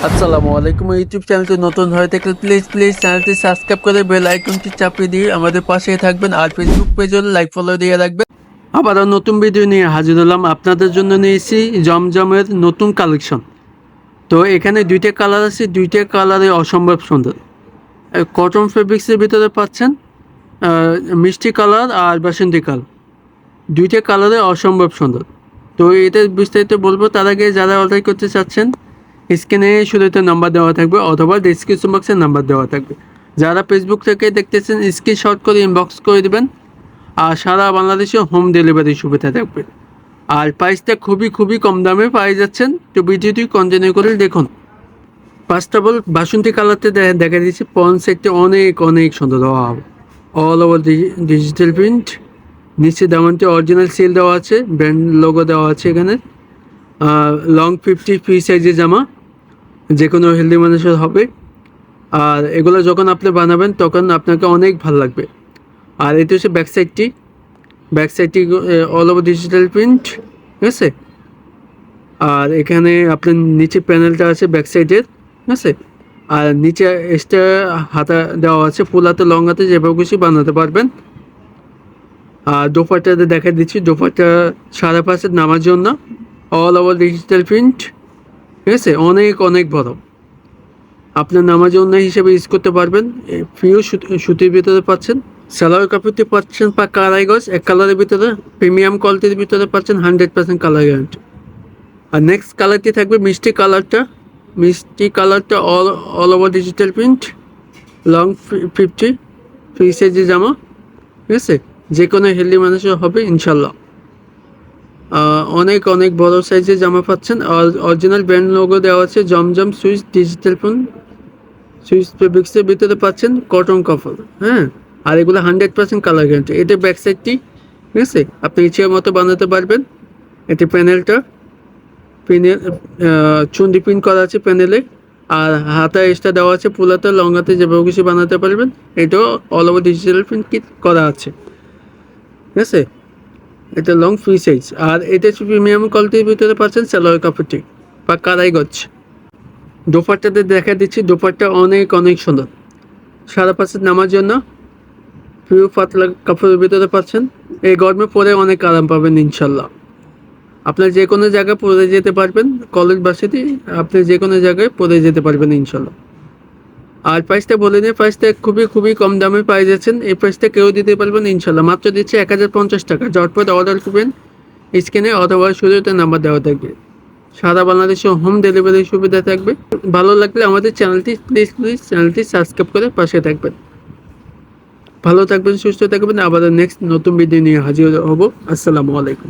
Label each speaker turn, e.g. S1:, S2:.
S1: আসসালামু আলাইকুম। ইউটিউব চ্যানেলটি নতুন হয়ে থাকলে প্লিজ চ্যানেলটি সাবস্ক্রাইব করে বেল আইকনটি চাপিয়ে দিয়ে আমাদের পাশে থাকবেন, আর ফেসবুক পেজে লাইক ফলো দিয়ে রাখবেন। আবারও নতুন ভিডিও নিয়ে হাজির হলাম। আপনাদের জন্য নিয়েছি জমজমের নতুন কালেকশন। তো এখানে দুইটা কালার আছে, দুইটা কালারে অসম্ভব সুন্দর। কটন ফেব্রিক্সের ভিতরে পাচ্ছেন মিষ্টি কালার আর বাসন্তী কালার, দুইটা কালারে অসম্ভব সুন্দর। তো এটা বিস্তারিত বলবো, তার আগে যারা অর্ডার করতে চাচ্ছেন স্ক্রিনে শুরুতে নাম্বার দেওয়া থাকবে অথবা ডিসক্রিপশন বক্সে নাম্বার দেওয়া থাকবে। যারা ফেসবুক থেকে দেখতেছেন স্ক্রিনশট করে ইনবক্স করে দেবেন, আর সারা বাংলাদেশে হোম ডেলিভারি সুবিধা থাকবে। আর প্রাইসটা খুবই কম দামে পাই যাচ্ছেন। তো ভিডিওটি কন্টিনিউ করে দেখুন। ফার্স্ট অফ অল বাসন্তী কালারতে দেখা দিচ্ছি পন সেটটি অনেক সুন্দর। অল ওভার ডিজিটাল প্রিন্ট, নিচে দামানটি অরিজিনাল সিল দেওয়া আছে, ব্র্যান্ড লোগো দেওয়া আছে এখানে। লং 50 ফ্রি সাইজের জামা, যে কোনো হেলদি মানুষের হবে। আর এগুলো যখন আপনি বানাবেন তখন আপনাকে অনেক ভালো লাগবে। আর এটা হচ্ছে ব্যাক সাইডটি অল ওভার ডিজিটাল প্রিন্ট, ঠিক আছে। আর এখানে আপনার নিচে প্যানেলটা আছে ব্যাক সাইডের, ঠিক আছে। আর নিচে এক্সট্রা হাতা দেওয়া আছে, ফুল হাতে লং হাতে যেভাবে খুশি বানাতে পারবেন। আর দোপাট্টাতে দেখা দিচ্ছি, দোপাট্টা সারা পাশে নামার জন্য অল ওভার ডিজিটাল প্রিন্ট, ঠিক আছে। অনেক বড়, আপনার নামাজ জন্য হিসেবে ইউজ করতে পারবেন। প্রিয় সুতির ভিতরে পাচ্ছেন, সালোয়ার কাপড়টি পাচ্ছেন কালাই গজ এক কালারের ভিতরে, প্রিমিয়াম কোয়ালিটির ভিতরে পাচ্ছেন 100% কালার গ্যারান্টি। আর নেক্সট কালারটি থাকবে মিষ্টি কালারটা all over digital print, long 50 free সাইজের জামা, ঠিক আছে। যে কোনো হেলদি মানুষের হবে ইনশাল্লাহ। অনেক বড় সাইজের জামা পাচ্ছেন। অরিজিনাল ব্র্যান্ড লোগো দেওয়া আছে, জমজম সুইচ ডিজিটাল সুইচ ফেব্রিক্সের ভিতরে পাচ্ছেন কটন কাপড়, হ্যাঁ। আর এগুলো 100% কালার গ্যারান্টি। এটা ব্যাক সাইডটি, ঠিক আছে, আপনি ইচ্ছে মতো বানাতে পারবেন। এটি প্যানেল চুন্ডি প্রিন্ট করা আছে প্যানেলে, আর হাতা এক্সট্রা দেওয়া আছে, পুলাতে লং হাতে যেভাবে কিছু বানাতে পারবেন। এটাও অল ওভার ডিজিটাল প্রিন্ট করা আছে, ঠিক আছে। এটা লং ফ্রি সাইজ। আর এটা হচ্ছে প্রিমিয়াম কোয়ালিটির ভিতরে পাচ্ছেন সালোয়ার কাপড়টি বা কারাই গজ। দোপাট্টাতে দেখা দিচ্ছি, দোপাট্টা অনেক সুন্দর, সারা পাশে নামার জন্য প্রিয় পাতলা কাপড়ের ভিতরে পাচ্ছেন। এই গরমে পরে অনেক আরাম পাবেন ইনশাল্লাহ। আপনার যে কোনো জায়গায় পরে যেতে পারবেন, কলেজ বাসাতে আপনি যে কোনো জায়গায় পরে যেতে পারবেন ইনশাল্লাহ। আর প্রাইসটা বলে নিই, প্রাইসটা খুবই কম দামে পাই যাচ্ছেন। এই প্রাইসটা কেউ দিতে পারবেন ইনশাল্লাহ। মাত্র দিচ্ছে 1050 টাকা। ঝটপট অর্ডার করবেন, স্ক্রিনে অথবা শুরুতে নাম্বার দেওয়া থাকবে। সারা বাংলাদেশে হোম ডেলিভারি সুবিধা থাকবে। ভালো লাগলে আমাদের চ্যানেলটি প্লিজ চ্যানেলটি সাবস্ক্রাইব করে পাশে থাকবেন। ভালো থাকবেন, সুস্থ থাকবেন। আবার নেক্সট নতুন ভিডিও নিয়ে হাজির হব। আসসালামু আলাইকুম।